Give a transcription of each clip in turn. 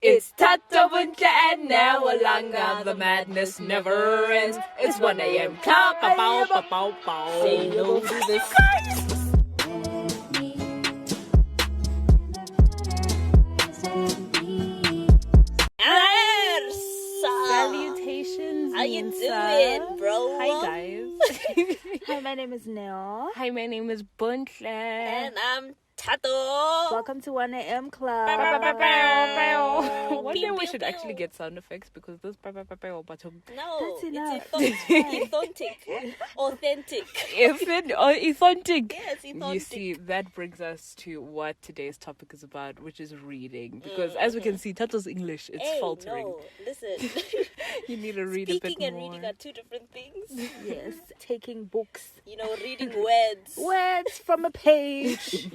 It's Thato, Bontle, and now Alanga. The madness never ends. It's 1 a.m. club. Bow, bow, bow, bow. Say no to this. Salutations. How you doing, bro? Hi, guys. Hi, my name is Neo. Hi, my name is Bontle. And I'm Thato. Welcome to 1 a.m. Club. One day we should actually get sound effects because this No, That's it's enough. authentic. Authentic. authentic. Yes, authentic. You see, that brings us to what today's topic is about, which is reading. Because as we can see, Tato's English, it's faltering. No, listen. You need to read a bit Speaking and more. reading are two different things. Yes, taking books. You know, reading words. Words from a page.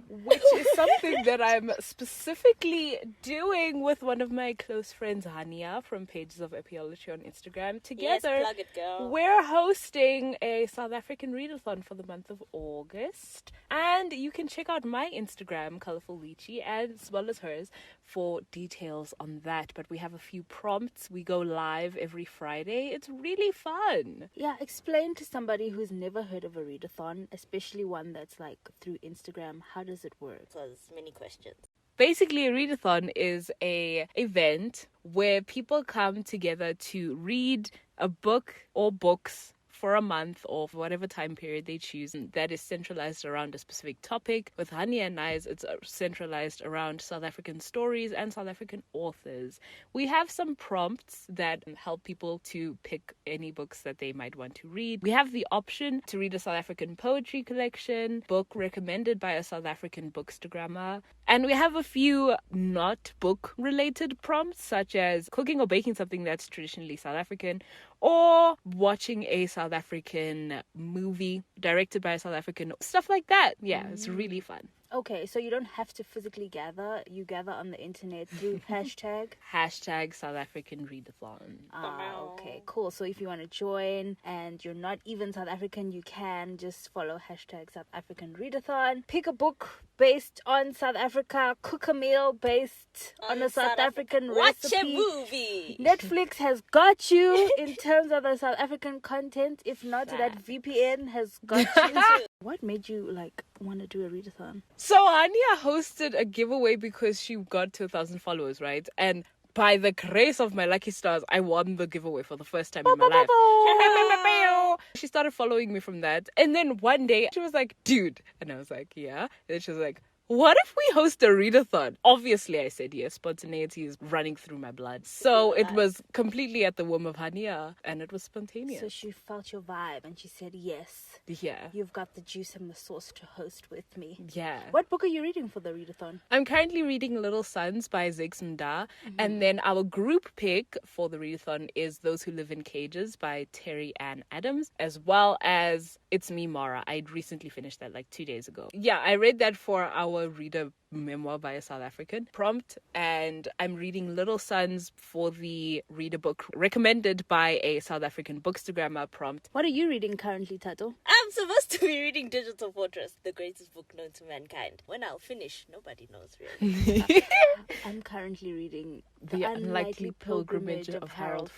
Which is something that I'm specifically doing with one of my close friends, Hania, from Pages of Epiology on Instagram. Together, Yes, plug it, girl. we're hosting a South African readathon for the month of August. And you can check out my Instagram, Colourful Lychee, as well as hers, for details on that. But we have a few prompts. We go live every Friday. It's really fun. Yeah, explain to somebody who's never heard of a readathon, especially one that's like through Instagram, how does it work? So there's many questions. Basically, a readathon is a event where people come together to read a book or books for a month or for whatever time period they choose, and that is centralized around a specific topic. With Hania and I's, it's centralized around South African stories and South African authors. We have some prompts that help people to pick any books that they might want to read. We have the option to read a South African poetry collection, book recommended by a South African bookstagrammer, and we have a few not book related prompts, such as cooking or baking something that's traditionally South African, or watching a South African movie directed by a South African, stuff like that. Yeah, it's really fun. Okay, so you don't have to physically gather. You gather on the internet through hashtag. Hashtag South African Readathon. Okay, cool. So if you want to join and you're not even South African, you can just follow hashtag South African Readathon. Pick a book based on South Africa. Cook a meal based on a South African recipe. Watch a movie. Netflix has got you in terms of the South African content. If not, that VPN has got you. What made you want to do a readathon? So Anya hosted a giveaway because she got to 1,000 followers, right? And by the grace of my lucky stars, I won the giveaway for the first time in my life. She started following me from that. And then one day she was like, dude. And I was like, yeah. And then she was like, what if we host a readathon? Obviously, I said yes. Spontaneity is running through my blood. So it was completely at the whim of Hania, and it was spontaneous. So she felt your vibe and she said, yes, Yeah. you've got the juice and the sauce to host with me. Yeah. What book are you reading for the readathon? I'm currently reading Little Sons by Zex Mda. And then our group pick for the readathon is Those Who Live in Cages by Terry Ann Adams, as well as It's Me, Mara. I'd recently finished that 2 days ago. Yeah, I read that for our reader memoir by a South African prompt, and I'm reading Little Sons for the reader book recommended by a South African bookstagrammer prompt. What are you reading currently, Thato? I'm supposed to be reading Digital Fortress, the greatest book known to mankind. When I'll finish, nobody knows really. I'm currently reading The Unlikely Pilgrimage of Harold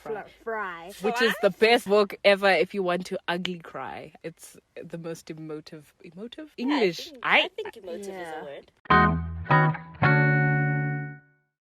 Fry. Which is the best book ever if you want to ugly cry. It's the most emotive English. I think emotive is Yeah. a word.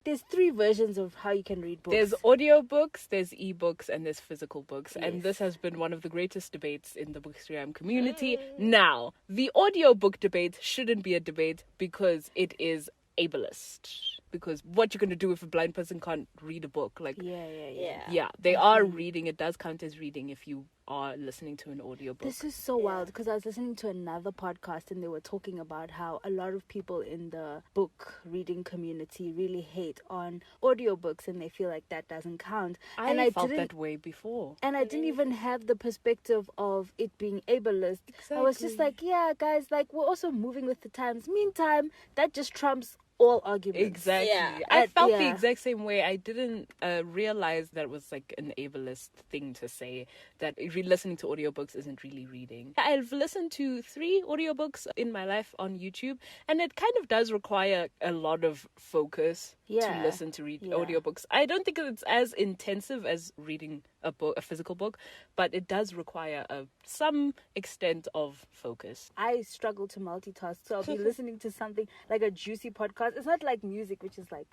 There's 3 versions of how you can read books. There's audiobooks, there's ebooks, and there's physical books. And Yes. this has been one of the greatest debates in the Bookstagram community. Now, the audiobook debate shouldn't be a debate because it is ableist. Because what you're going to do if a blind person can't read a book? Yeah. They are reading. It does count as reading if you are listening to an audiobook. This is so wild because I was listening to another podcast and they were talking about how a lot of people in the book reading community really hate on audiobooks and they feel like that doesn't count. I and felt didn't, that way before. and I didn't even have the perspective of it being ableist. I was just like, yeah, guys, we're also moving with the times. Meantime, that just trumps all arguments. Exactly. Yeah. I felt the yeah. exact same way. I didn't realize that it was like an ableist thing to say, that listening to audiobooks isn't really reading. I've listened to 3 audiobooks in my life on YouTube, and it kind of does require a lot of focus to listen to read audiobooks. I don't think it's as intensive as reading a physical book, but it does require some extent of focus. I struggle to multitask, so I'll be listening to something like a juicy podcast. It's not like music, which is like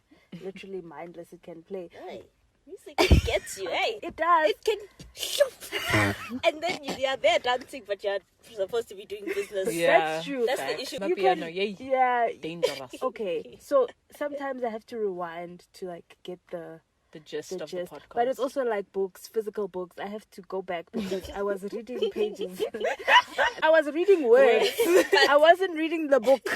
literally mindless. It can play. Hey, music gets you, hey. It does. It can... and then you're there dancing, but you're supposed to be doing business. Yeah, That's true. That's the issue. My You piano, can- yay. Yeah. Dangerous. Okay. So sometimes I have to rewind to like get the Gist of gist. the podcast. But it's also like books, physical books. I have to go back because I was reading pages. I was reading words. I wasn't reading the book.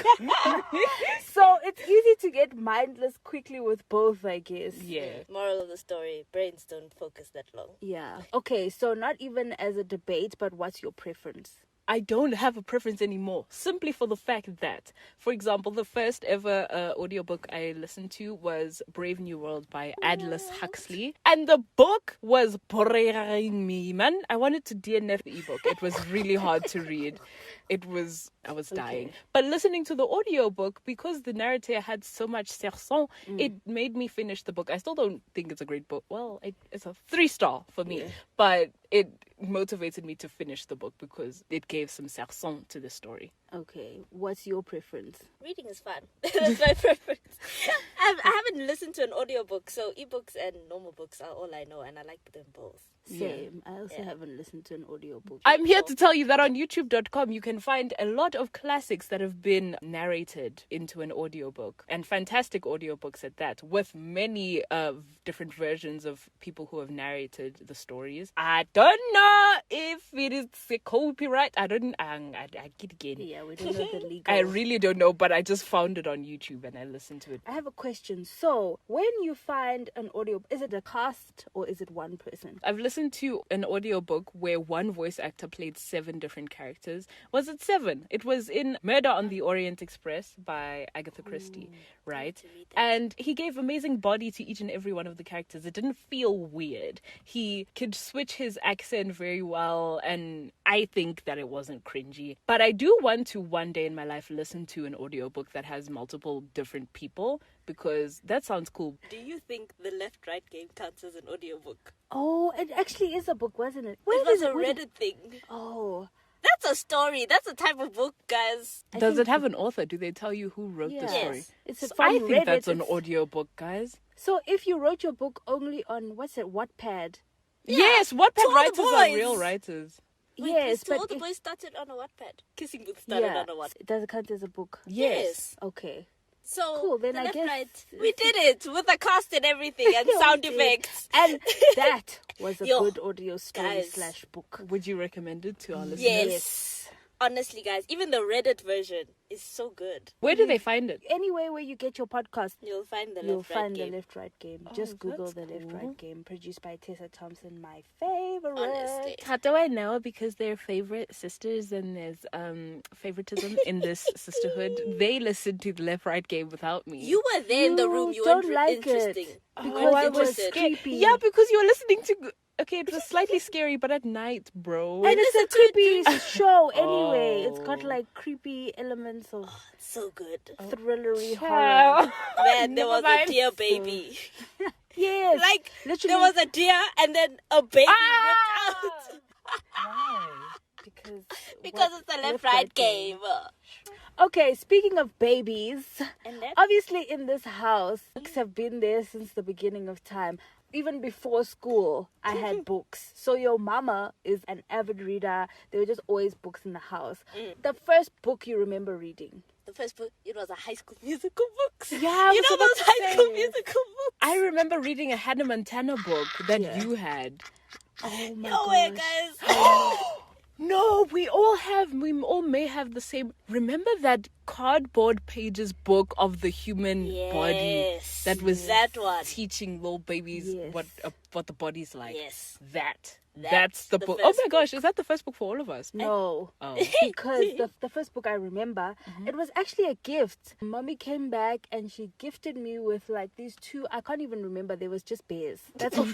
So it's easy to get mindless quickly with both, I guess. yeah. Moral of the story, brains don't focus that long. Yeah. Okay, so not even as a debate, but what's your preference? I don't have a preference anymore, simply for the fact that, for example, the first ever audiobook I listened to was Brave New World by Aldous Huxley. And the book was boring me, man. I wanted to DNF the ebook. It was really hard to read. I was dying. Okay. But listening to the audiobook, because the narrator had so much serçon, it made me finish the book. I still don't think it's a great book. Well, it's a 3-star for me. But it motivated me to finish the book because it gave some serçon to the story. Okay, what's your preference? Reading is fun. That's my preference. I haven't listened to an audiobook, so ebooks and normal books are all I know, and I like them both. Same. I also haven't listened to an audiobook. I'm here to tell you that on youtube.com you can find a lot of classics that have been narrated into an audiobook, and fantastic audiobooks at that, with many different versions of people who have narrated the stories. I don't know if it is a copyright. I get again. Yeah, we don't know the legal. I really don't know, but I just found it on YouTube and I listened to it. I have a question. So, when you find an audio, is it a cast or is it one person? I've listened to an audiobook where one voice actor played 7 different characters. Was it 7? It was in Murder on the Orient Express by Agatha Christie, right? And he gave amazing body to each and every one of the characters. It didn't feel weird. He could switch his accent very well, and I think that it wasn't cringy. But I do want to one day in my life listen to an audiobook that has multiple different people, because that sounds cool. Do you think the left-right game counts as an audiobook? Oh, it actually is a book, wasn't it? It was is a Where- Reddit thing. Oh, That's a story. That's a type of book, guys. Does it have an author? Do they tell you who wrote the story? Yes. It's So from I think Reddit. that's an It's- audiobook, guys. So if you wrote your book only on, Wattpad? Yes, To Wattpad all the writers are boys. real writers. Wait, Yes, so all but the if- boys started on a Wattpad. Kissing Booth started on a Wattpad. does it count as a book? Yes. Okay. So Cool, then the I left, guess- right, we did it with the cast and everything and We sound did. effects. And that was a Yo, good audio story guys. / book. Would you recommend it to our listeners? Yes. Honestly, guys, even the Reddit version is so good. Where do they find it? Anywhere where you get your podcast, You'll find the you'll left, find right game. the Left Right Game. Just Google that's the Left cool. Right Game, produced by Tessa Thompson, my favorite. Honestly. How do I know? Because they're favorite sisters and there's favoritism in this sisterhood. They listened to the Left Right Game without me. You were there in the room. You don't weren't like interesting. it You because weren't I it was interested. creepy. Yeah, because you were listening to... Okay, it was slightly scary, but at night, bro. And it's listen a to it creepy show anyway. It's got Oh. like creepy elements of So good. thrillery horror. Child. Man, there was Never mind. a deer baby. Yes. Like, literally. there was a deer and then a baby Ah! ripped out. Why? Because Because what- it's a left-right game. Okay, speaking of babies, And then? obviously in this house, books have been there since the beginning of time. Even before school, I had books. So your mama is an avid reader. There were just always books in the house. The first book you remember reading? The first book, it was a High School Musical books. Yeah, I you was know about those to High School say. Musical books? I remember reading a Hannah Montana book that Yeah. you had. Oh my No way, gosh. guys. No, we all may have the same. Remember that cardboard pages book of the human body Yes, that was that one. teaching little babies Yes. what the body's like. Yes. That That's the book. Oh my gosh, is that the first book for all of us? No, Oh. because the first book I remember, it was actually a gift. Mommy came back and she gifted me with like these two, I can't even remember, there was just bears. That's all.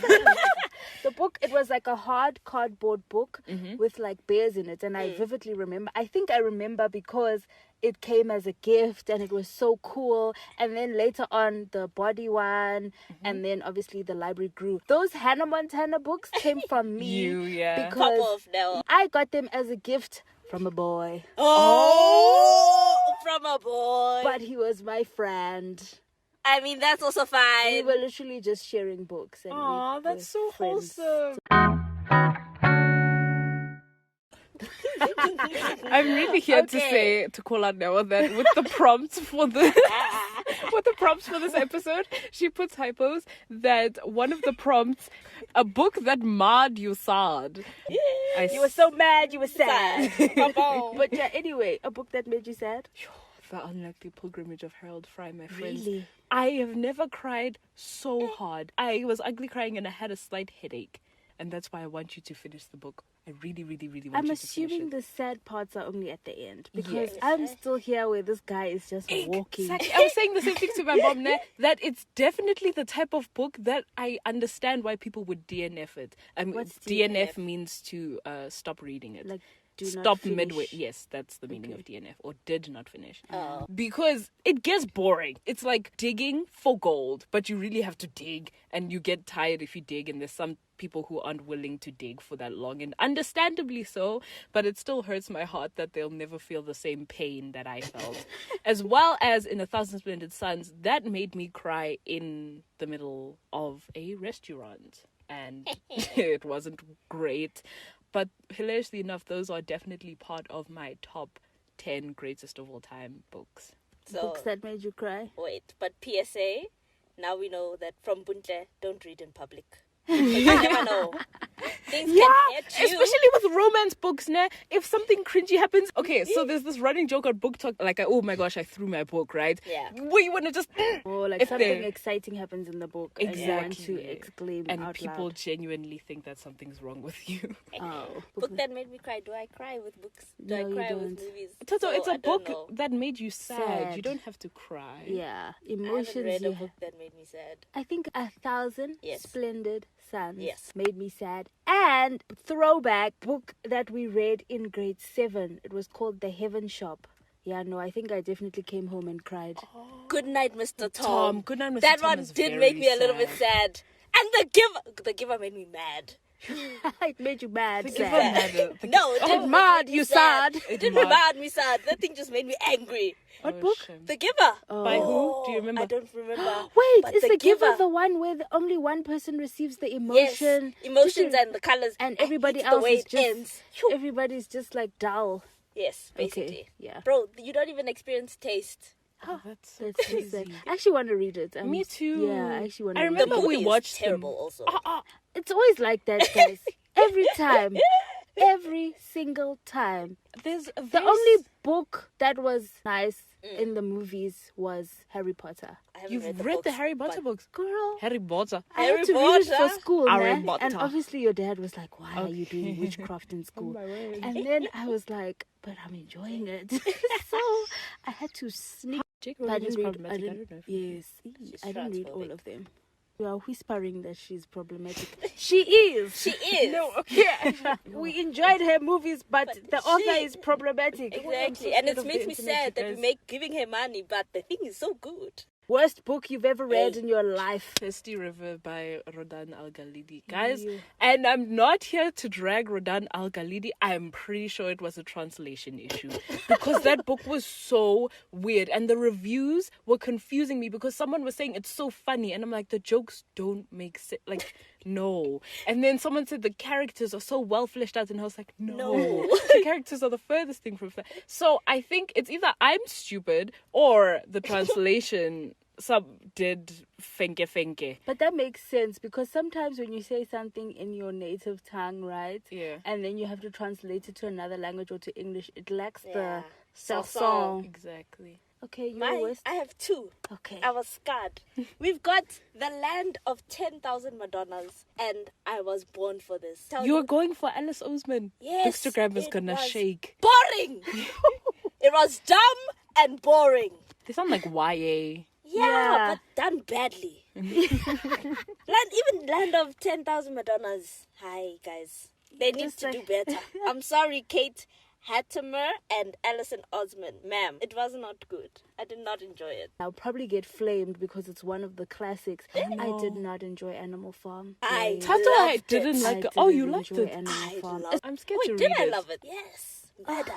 The book, it was like a hard cardboard book with like bears in it, and I vividly remember. I think I remember because it came as a gift and it was so cool. And then later on the body one, and then obviously the library grew. Those Hannah Montana books came from me because Pop off now. I got them as a gift from a boy, From a boy. but he was my friend. I mean, that's also We fine. were literally just sharing books. And Aw, we that's were so friends. wholesome. I'm really here to call out Noah that with the prompts for the with the prompts for this episode, she put typos that one of the prompts, a book that marred you sad. You were so mad, you were sad. Come on. But yeah, anyway, a book that made you sad? The Unlikely Pilgrimage of Harold Fry, my friends. Really? I have never cried so hard. I was ugly crying and I had a slight headache. And that's why I want you to finish the book. I really, really, really want I'm you to finish assuming it. the sad parts are only at the end, because Yes. I'm still here where this guy is just walking. Exactly. I was saying the same thing to my mom, that it's definitely the type of book that I understand why people would DNF it. What's DNF means to stop reading it. Like, do not Stop finish. midway. Yes, that's the meaning of DNF, or did not finish. Oh. Because it gets boring. It's like digging for gold, but you really have to dig, and you get tired if you dig, and there's some people who aren't willing to dig for that long, and understandably so, but it still hurts my heart that they'll never feel the same pain that I felt. As well as in A Thousand Splendid Suns, that made me cry in the middle of a restaurant, and it wasn't great. But hilariously enough, those are definitely part of my top 10 greatest of all time books. So, Books that made you cry? wait, but PSA, now we know that from Bontle, don't read in public. You never know. Things can hit you. Especially with romance books, ne? If something cringy happens, okay, so there's this running joke on Book Talk, like, oh my gosh, I threw my book, right? Yeah. Where you want to just, Or like If something they're- exciting happens in the book and you want to Exactly. exclaim and out people loud. genuinely think that something's wrong with you. Oh. Book that made me cry. Do I cry with books? Do I No, you cry with don't. movies? Toto, So, it's I a don't book know. that made you sad. Sad. You don't have to cry. Yeah, I haven't emotions. read a Yeah. book that made me sad. I think 1,000 Yes. Splendid Suns Yes. made me sad. And throwback book that we read in grade 7. It was called The Heaven Shop. Yeah, no, I think I definitely came home and cried. Good night, Mr. Tom. Tom. Good night, Mr. That Tom one is did very make me a little bit sad. sad. And the giver made me mad. It made you mad. The sad. giver matter. No, it didn't mad, make me you sad. It didn't mad. mad me sad. That thing just made me angry. What book? Shame. The giver. By who? Do you remember? I don't remember. Wait, But is the giver the one where only one person receives the emotion? Yes, emotions and the colors, and everybody it's else the way is it just ends. Phew. everybody's just like dull. Yes, basically. Okay, yeah. Bro, you don't even experience taste. Oh, that's so That's so crazy. sad. I actually want to read it. Me too. Yeah, I actually want to I read remember it. The movie we is watched terrible them. also. It's always like that, guys. Every time. Every single time. There's a The only book that was nice in the movies was Harry Potter. I haven't You've read read the books, Harry Potter but- books. Girl, Harry Potter. I had Harry to read it Potter? for school, Harry man. Potter. And obviously your dad was like, why are you doing Okay. witchcraft in school? my word. And then I was like, but I'm enjoying it. So I had to sneak. Jake But I Rowling is didn't read, problematic. I don't know. If yes, She's I didn't read all transphobic. of them. We are whispering that she's problematic. She is. She is. No, okay. We enjoyed her movies, but the author she- is problematic. Exactly. And it makes me sad that we make giving her money, but the thing is so good. Worst book you've ever read Hey. in your life. Thirsty River by Rodan Al-Ghalidi. Guys, Yeah. and I'm not here to drag Rodan Al-Ghalidi. I'm pretty sure it was a translation issue because that book was so weird and the reviews were confusing me because someone was saying it's so funny and I'm like, the jokes don't make sense. Like, no. And then someone said the characters are so well fleshed out and I was like, no. The characters are the furthest thing from that. So I think it's either I'm stupid or the translation some did fenke. But that makes sense because sometimes when you say something in your native tongue, right? Yeah. And then you have to translate it to another language or to English, it lacks Yeah. the Song. song. Exactly. Okay, your worst. I have two. Okay. I was scarred. We've got The Land of 10,000 Madonnas, and I was born for this. You're going for Alice Oseman. Yes, Instagram is it gonna was shake. Boring! It was dumb and boring. They sound like YA. Yeah, but done badly. Even Land of 10,000 Madonnas. Hi, guys. They need to do better. I'm sorry, Kate Hattemer and Alison Osman. Ma'am, it was not good. I did not enjoy it. I'll probably get flamed because it's one of the classics. I did not enjoy Animal Farm. I Thato, I didn't like it. Oh, you liked it. Animal Farm. I'm scared to Wait, read did I it. love it? Yes. Murder.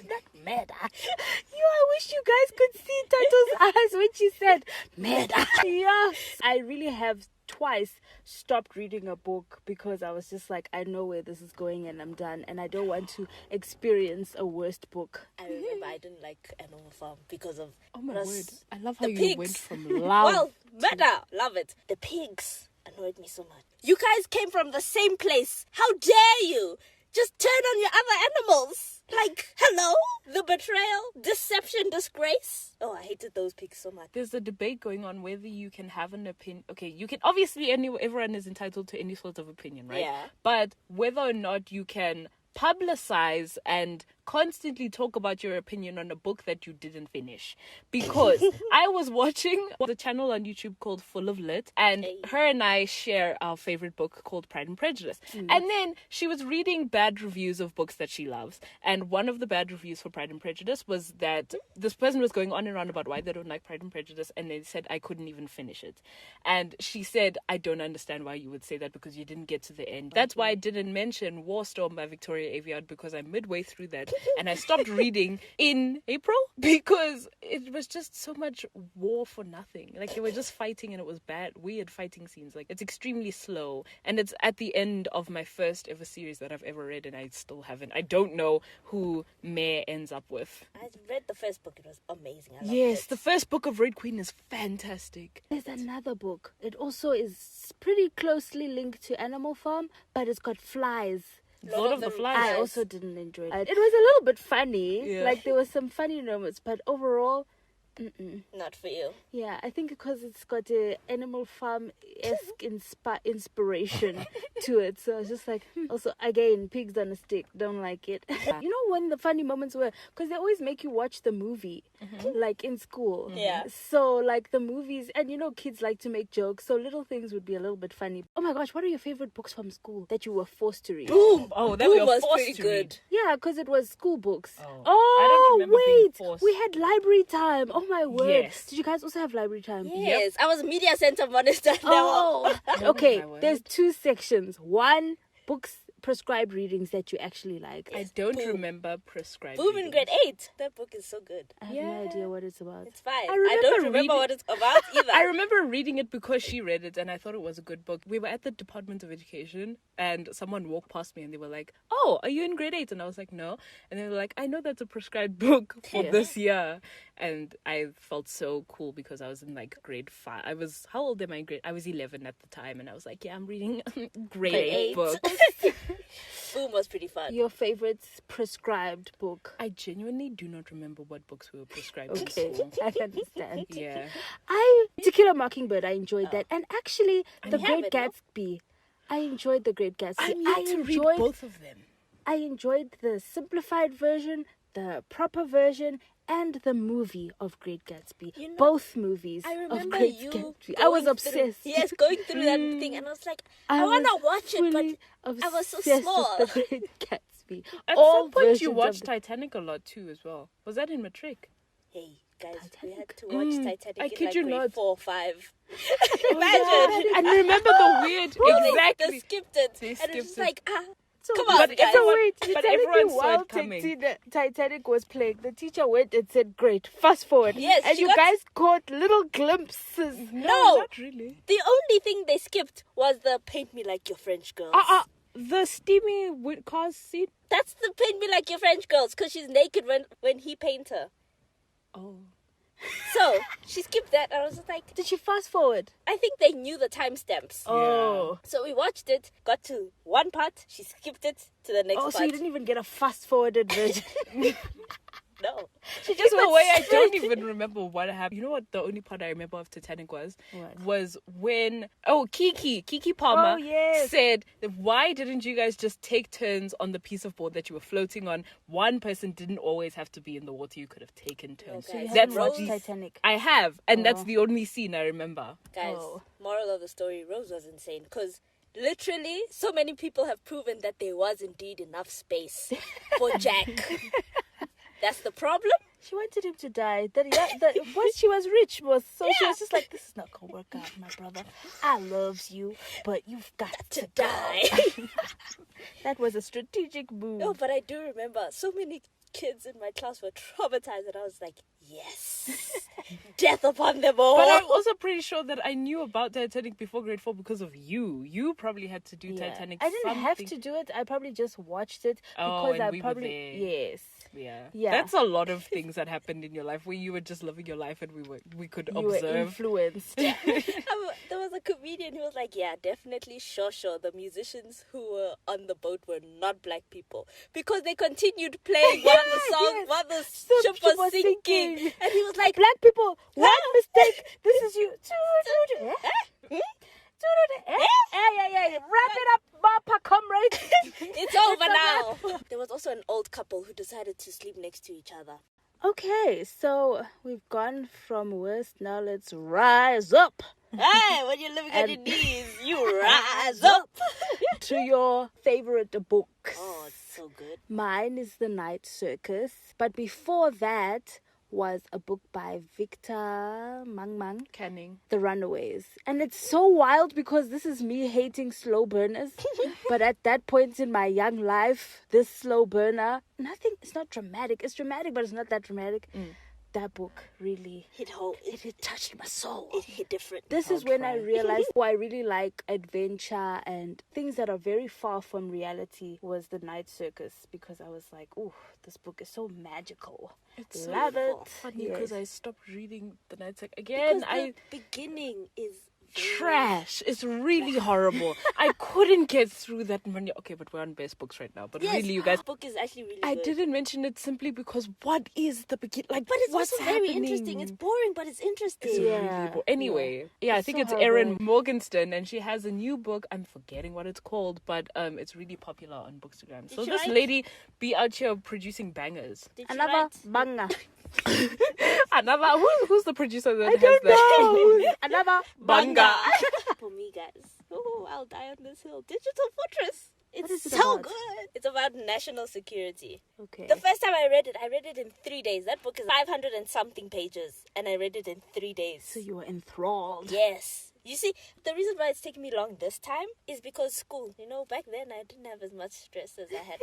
Not murder. I wish you guys could see Tato's eyes when she said murder. Yes. I really have twice stopped reading a book because I was just like, I know where this is going and I'm done, and I don't want to experience a worst book. I remember I didn't like Animal Farm because of Oh my word. I love how the you pigs. went from love. Well, murder. Love it. The pigs annoyed me so much. You guys came from the same place. How dare you? Just turn on your other animals. Like, hello? The betrayal, deception, disgrace. Oh, I hated those pigs so much. There's a debate going on whether you can have an opinion. Okay, you can obviously everyone is entitled to any sort of opinion, right? Yeah. But whether or not you can publicize and constantly talk about your opinion on a book that you didn't finish, because I was watching the channel on YouTube called Full of Lit, and her and I share our favorite book called Pride and Prejudice. And then she was reading bad reviews of books that she loves, and one of the bad reviews for Pride and Prejudice was that this person was going on and on about why they don't like Pride and Prejudice, and they said I couldn't even finish it. And she said, I don't understand why you would say that, because you didn't get to the end. That's why I didn't mention Warstorm by Victoria Aveyard, because I'm midway through that and I stopped reading in April because it was just so much war for nothing. Like, they were just fighting and it was bad, weird fighting scenes. Like, it's extremely slow, and it's at the end of my first ever series that I've ever read, and I still haven't. I don't know who Mare ends up with. I read the first book. It was amazing. I loved Yes, it. the first book of Red Queen is fantastic. There's another book. It also is pretty closely linked to Animal Farm, but it's got flies. Lord of the Flies. I also didn't enjoy it. It was a little bit funny. Yeah. Like, there was some funny moments, but overall, Not for you. yeah, I think because it's got a Animal Farm-esque inspiration to it. So I was just like, Also, again, pigs on a stick. Don't like it. You know when the funny moments were? Because they always make you watch the movie, like in school. Yeah. So, like, the movies, and you know, kids like to make jokes. So little things would be a little bit funny. Oh my gosh, what are your favorite books from school that you were forced to read? Boom. Oh, that Boom we were was forced pretty to good. read. Yeah, because it was school books. Oh. Oh, I don't remember being wait. forced. We had library time. Oh, my word. Yes. Did you guys also have library time? Yes, I was a media center monitor. Oh, Oh, okay. my word. There's two sections. One, books, prescribed readings that you actually like. I don't Boom. remember prescribed Boom in readings. grade 8. That book is so good. I have no idea what it's about. It's fine. I I, remember don't remember reading- what it's about either. I remember reading it because she read it and I thought it was a good book. We were at the Department of Education and someone walked past me and they were like, oh, are you in grade 8? And I was like, no. And they were like, I know that's a prescribed book for Yeah. this year. And I felt so cool because I was in like grade 5. How old am I in grade? I was 11 at the time and I was like, yeah, I'm reading grade 8 8. books. Boom was pretty fun. Your favorite prescribed book? I genuinely do not remember what books we were prescribed Okay, in school. I understand. Yeah. To Kill a Mockingbird, I enjoyed that. And actually, The you have Great it, no? Gatsby. I enjoyed The Great Gatsby. I'm yet to read both of them. I enjoyed the simplified version, the proper version, and the movie of Great Gatsby. You know, both movies I of remember Great you. Gatsby. I was going obsessed. Through, yes, going through that thing, and I was like, I want to was watch it, fully but I was so obsessed small. with The Great Gatsby. At All some point, you versions of watched the- Titanic a lot too, as well. Was that in matric? Hey, guys, we had Titanic. to watch Titanic I in kid like you grade not. 4 or 5. Oh, Imagine. And remember the weird, They exactly. skipped it. They and skipped it's just it. like, So, Come on, but guys. so wait, you're But telling everyone me saw while it coming. Titanic was playing, the teacher went and said, "Great, fast forward." Yes, and she you got- guys caught little glimpses. No. not really. the only thing they skipped was the paint me like your French girls. The steamy car scene. That's the paint me like your French girls, because she's naked when he paint her. Oh. So, she skipped that, and I was just like, Did she fast forward? I think they knew the timestamps. Oh, So we watched it, got to one part, she skipped it to the next oh, part. so you didn't even get a fast forwarded version. No. She just In went a way, I don't straight- even remember what happened. You know what? The only part I remember of Titanic was What? when Kiki Palmer Oh, yes. said, "Why didn't you guys just take turns on the piece of board that you were floating on? One person didn't always have to be in the water. You could have taken turns." Okay. You That's haven't watched Rose. Titanic. I have, and that's Oh. the only scene I remember. Guys, Oh. moral of the story, Rose was insane because literally so many people have proven that there was indeed enough space for Jack. That's the problem. She wanted him to die. Once she was rich, she was just like, this is not gonna work out, my brother. I loves you, but you've got to die. That was a strategic move. No, but I do remember so many kids in my class were traumatized, and I was like, yes, death upon them all. But I'm also pretty sure that I knew about Titanic before grade 4 because of you. You probably had to do Yeah. Titanic. I didn't have something- to do it. I probably just watched it Oh, because and I we were probably there. yes. Yeah. That's a lot of things that happened in your life where you were just living your life and we could You were observe. influenced. There was a comedian who was like, yeah, definitely sure, the musicians who were on the boat were not black people because they continued playing while the song, Yes. while the So ship she was was sinking. sinking. And he was like, Black people, one mistake. This is you. Wrap it up, Papa, comrade. it's over now. There was also an old couple who decided to sleep next to each other. Okay, so we've gone from worst. Now let's rise up Hey, when you're living on And- your knees, you rise up. to your favorite books. Oh, it's so good. Mine is The Night Circus. But before that was a book by Victor Mang, Canning. The Runaways. And it's so wild because this is me hating slow burners. But at that point in my young life, this slow burner, it's not dramatic. It's dramatic, but it's not that dramatic. That book really, Hit home. it touched my soul. It hit different. This is when I realized I really like adventure and things that are very far from reality was The Night Circus because I was like, oh, this book is so magical. It's Love so it. funny because I stopped reading The Night Circus Because again. the beginning is Trash. It's really horrible. I couldn't get through that many. Okay, but we're on best books right now. But Yes, really, you guys, the book is actually really I good. didn't mention it simply because what is the begin? Like, But it's what's also very happening? interesting. It's boring, but it's interesting. It's Yeah, really Anyway, yeah, I It's think so it's Erin horrible. Morgenstern, and she has a new book. I'm forgetting what it's called, but it's really popular on Bookstagram. So she this write? lady be out here producing bangers. Did you Another write? banger. Another who's the producer that I has don't that? know. Another Banga. For me, guys. Oh, I'll die on this hill. Digital Fortress. It's is it so about? good. It's about national security. Okay. The first time I read it in 3 days. That book is 500 and something pages, and I read it in 3 days. So you were enthralled. Yes. You see, the reason why it's taking me long this time is because school. You know, back then I didn't have as much stress as I had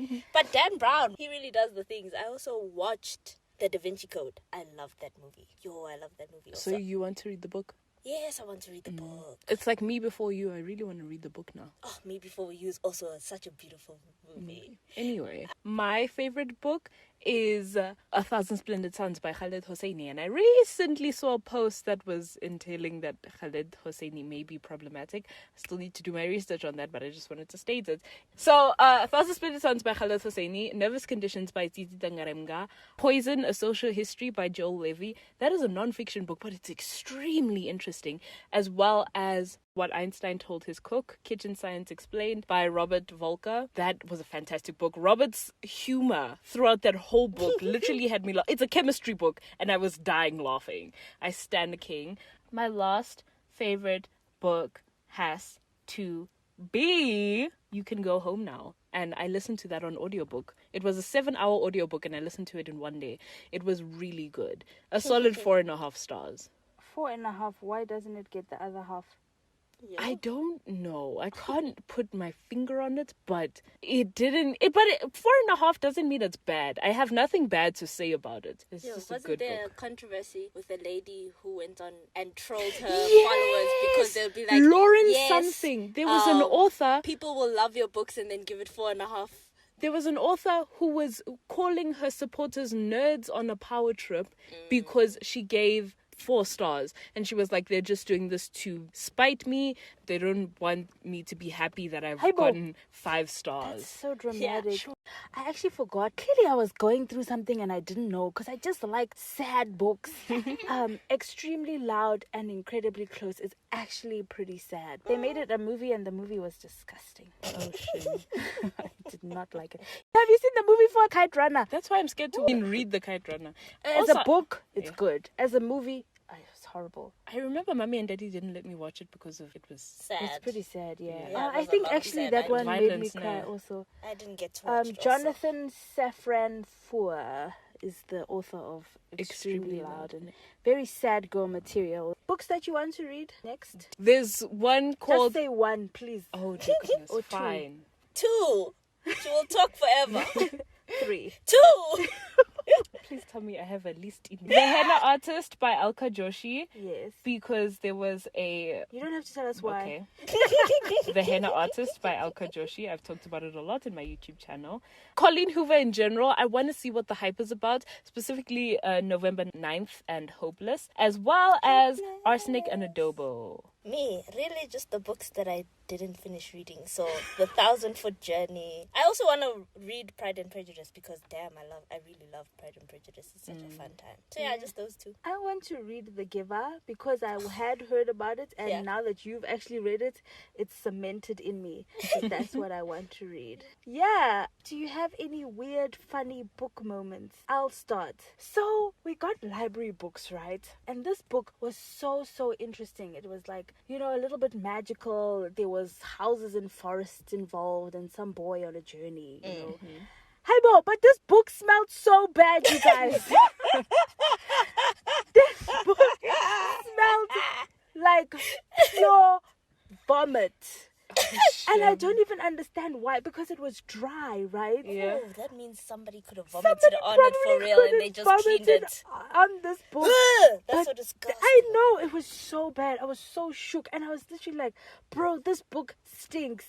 now. But Dan Brown, he really does the things. I also watched The Da Vinci Code. I love that movie. I love that movie also. So you want to read the book? Yes, I want to read the book. It's like Me Before You. I really want to read the book now. Oh, Me Before You is also such a beautiful movie. Anyway, my favorite book is A Thousand Splendid Suns by Khaled Hosseini. And I recently saw a post that was entailing that Khaled Hosseini may be problematic. I still need to do my research on that, but I just wanted to state it. So, A Thousand Splendid Suns by Khaled Hosseini, Nervous Conditions by Titi Dangaremga, Poison, A Social History by Joel Levy. That is a non-fiction book, but it's extremely interesting, as well as What Einstein Told His Cook, Kitchen Science Explained by Robert Volker. That was a fantastic book. Robert's humor throughout that whole book literally had me it's a chemistry book, and I was dying laughing. I stand the king. My last favorite book has to be You Can Go Home Now. And I listened to that on audiobook. It was a 7-hour audiobook, and I listened to it in one day. It was really good. A solid 4.5 stars. 4.5. Why doesn't it get the other half? Yeah. I don't know. I can't put my finger on it, but it didn't. 4.5 doesn't mean it's bad. I have nothing bad to say about it. It's just a wasn't good there book. a controversy with a lady who went on and trolled her Yes! followers because they'll be like, Lauren yes, something. There was an author. people will love your books and then give it 4.5. There was an author who was calling her supporters nerds on a power trip because she gave 4 stars. And she was like, they're just doing this to spite me. They don't want me to be happy that I've gotten 5 stars. That's so dramatic. Yeah, sure. I actually forgot. Clearly I was going through something and I didn't know, because I just like sad books. Extremely Loud and Incredibly Close is actually pretty sad. They made it a movie and the movie was disgusting. Oh, shit. I did not like it. Have you seen the movie for Kite Runner? That's why I'm scared to even read The Kite Runner. As Also, a book, it's good. As a movie, it's horrible. I remember Mommy and Daddy didn't let me watch it because of it was Sad. It's pretty sad, yeah. Yeah, I it was think a lot actually sad. that one made me Violence, cry no. also. I didn't get to watch it also. Jonathan Safran Foer is the author of Extremely Loud and very sad girl material. Books that you want to read next? There's one Just called... say one, please. Oh, goodness. Or two. Fine. 2. She will talk forever. 3. 2. Please tell me I have at least... The Henna Artist by Alka Joshi. Yes. Because there was a... You don't have to tell us why. Okay. The Henna Artist by Alka Joshi. I've talked about it a lot in my YouTube channel. Colleen Hoover in general. I want to see what the hype is about. Specifically November 9th and Hopeless. As well as Arsenic and Adobo. Me, really just the books that I didn't finish reading. So, The 1,000-Foot Journey. I also want to read Pride and Prejudice because, damn, I really love Pride and Prejudice. It's such a fun time. So, yeah, just those 2. I want to read The Giver because I had heard about it, and now that you've actually read it, it's cemented in me. So that's what I want to read. Yeah. Do you have any weird, funny book moments? I'll start. So, we got library books, right? And this book was so interesting. It was like, you know, a little bit magical. There was houses and forests involved and some boy on a journey, you know. Hey, Bo, but this book smelled so bad, you guys. This book smelled like pure vomit. And I don't even understand why, because it was dry, right? Yeah. Oh, that means somebody could have vomited on it for real and they just cleaned it. On this book. That's so disgusting. I know, it was so bad. I was so shook, and I was literally like, bro, this book stinks.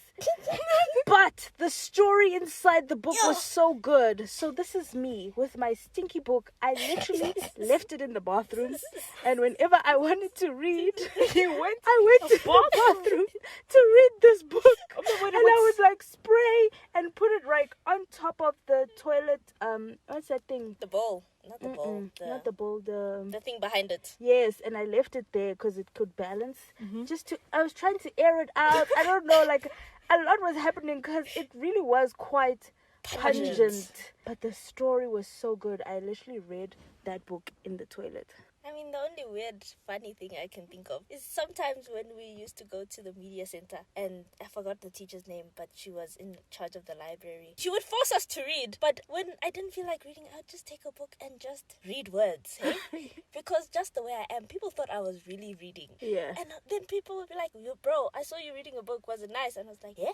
But the story inside the book was so good. So this is me with my stinky book. I literally left it in the bathroom, and whenever I wanted to read, I went to the bathroom to read this book. And I would like spray and put it right on top of the toilet. What's that thing? The bowl. Not the bowl. Not the bowl. The thing behind it. Yes, and I left it there because it could balance. I was trying to air it out. I don't know, like a lot was happening because it really was quite pungent. But the story was so good. I literally read that book in the toilet. I mean, the only weird, funny thing I can think of is sometimes when we used to go to the media center, and I forgot the teacher's name, but she was in charge of the library. She would force us to read, but when I didn't feel like reading, I would just take a book and just read words, hey? Because just the way I am, people thought I was really reading. Yeah. And then people would be like, bro, I saw you reading a book, was it nice? And I was like, yeah?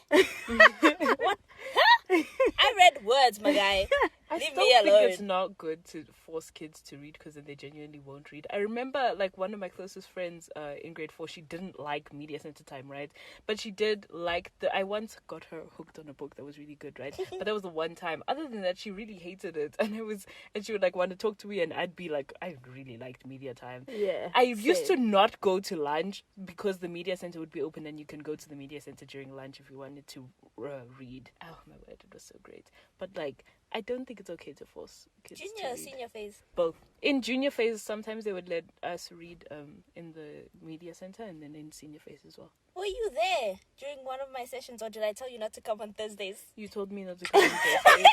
What? Huh? I read words, my guy. Leave me alone. I think it's not good to force kids to read because then they genuinely won't read. I remember like one of my closest friends in grade 4, she didn't like media center time, right? But she did like I once got her hooked on a book that was really good, right? But that was the one time. Other than that, she really hated it. And she would like want to talk to me, and I'd be like, I really liked media time. Yeah. I used to not go to lunch because the media center would be open and you can go to the media center during lunch if you wanted to read. Oh my word, it was so great. But like, I don't think it's okay to force kids to Junior or read. senior phase? Both. In junior phase, sometimes they would let us read in the media center, and then in senior phase as well. Were you there during one of my sessions, or did I tell you not to come on Thursdays? You told me not to come on Thursdays.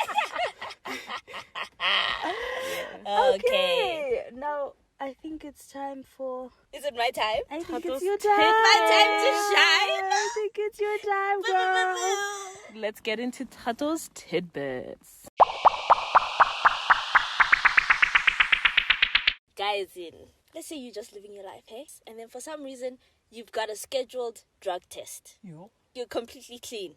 Okay. Now, I think it's time for... Is it my time? I think Thato's it's your time. My time to shine. I think it's your time, girl. Let's get into Thato's tidbits. Guys, let's say you're just living your life, hey? And then for some reason, you've got a scheduled drug test. You're completely clean.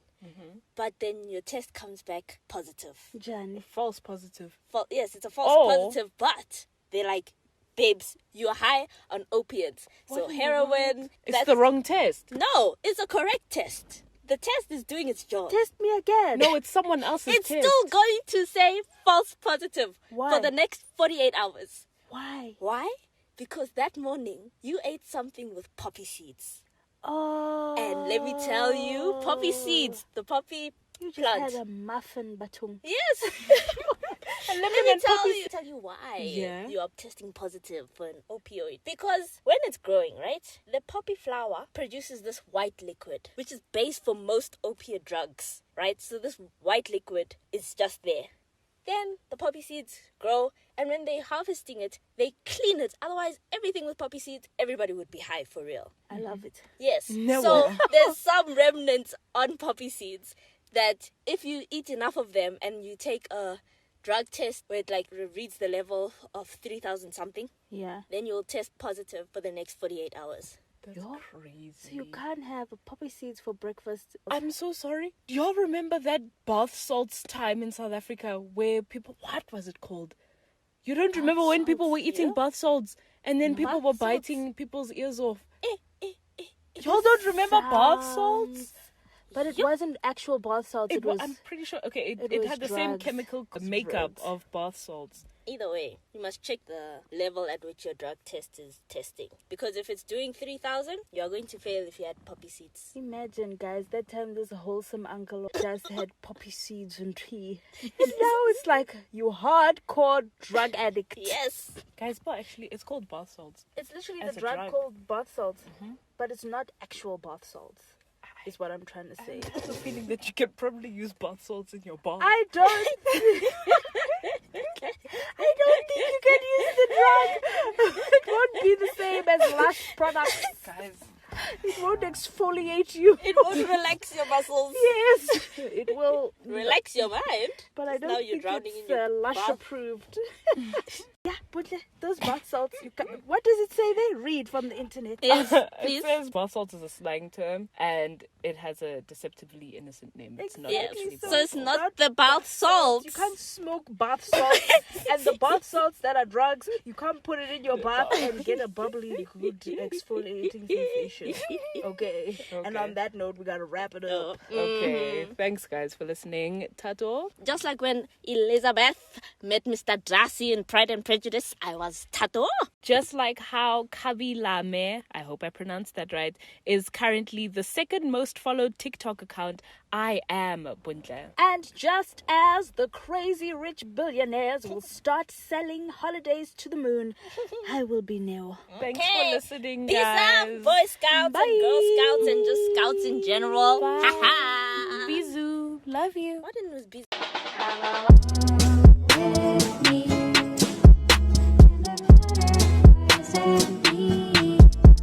But then your test comes back positive. Johnny. False positive. Yes, it's a false positive, but they're like, babes, you're high on opiates. So heroin... It's the wrong test. No, it's a correct test. The test is doing its job. Test me again. No, it's someone else's It's test. still going to say false positive Why? for the next 48 hours. Why? Why? because that morning you ate something with poppy seeds. Oh. And let me tell you, poppy seeds, the poppy You just plant. had a muffin batung. Yes. And Let me tell you why you are testing positive for an opioid. Because when it's growing, right, the poppy flower produces this white liquid, which is base for most opiate drugs, right? So this white liquid is just there. Then the poppy seeds grow, and when they're harvesting it, they clean it. Otherwise, everything with poppy seeds, everybody would be high for real. I love it. Yes. No So way. there's some remnants on poppy seeds that if you eat enough of them and you take a drug test where it like reads the level of 3,000 something, Yeah. then you'll test positive for the next 48 hours. That's Yo, crazy. So you can't have poppy seeds for breakfast. I'm so sorry. Do y'all remember that bath salts time in South Africa where people, what was it called? You don't remember when people were eating bath salts and then people were Bath salts? biting people's ears off? Y'all don't remember bath salts? But it wasn't actual bath salts. It was. I'm pretty sure. Okay, it it was had the same drugs. chemical It was makeup drugs. of bath salts. Either way, you must check the level at which your drug test is testing. Because if it's doing 3,000, you're going to fail if you had poppy seeds. Imagine, guys, that time this wholesome uncle just had poppy seeds and tea. And now it's like you hardcore drug addict. Yes. Guys, but actually, it's called bath salts. It's literally As the a drug drug. called bath salts. But it's not actual bath salts, is what I'm trying to say. I have the feeling that you can probably use bath salts in your bath. I don't think you can use the drug. It won't be the same as Lush products. Guys, It won't exfoliate you. It won't relax your muscles. Yes, it will Relax your mind. But I don't Now you're think drowning it's in your Lush bath. approved. Yeah, but those bath salts. What does it say there? Read from the internet. Yes, it please. says bath salts is a slang term and it has a deceptively innocent name. It's not Yes. actually So bath it's salts. not the bath salts. You can't smoke bath salts, and the bath salts that are drugs, you can't put it in your bath and get a bubbly, good exfoliating sensation. Okay. And on that note, we gotta wrap it up. Okay, thanks guys for listening. Thato. Just like when Elizabeth met Mr. Darcy in Pride and Prejudice, I was Thato. Just like how Kabilame, I hope I pronounced that right, is currently the second most followed TikTok account, I am Bontle. And just as the crazy rich billionaires will start selling holidays to the moon, I will be Neo. Thanks Okay. for listening, Peace guys. out, Boy Scouts Bye. and Girl Scouts and just Scouts in general. Bye. Ha ha. Bisous. Love you. What in was busy?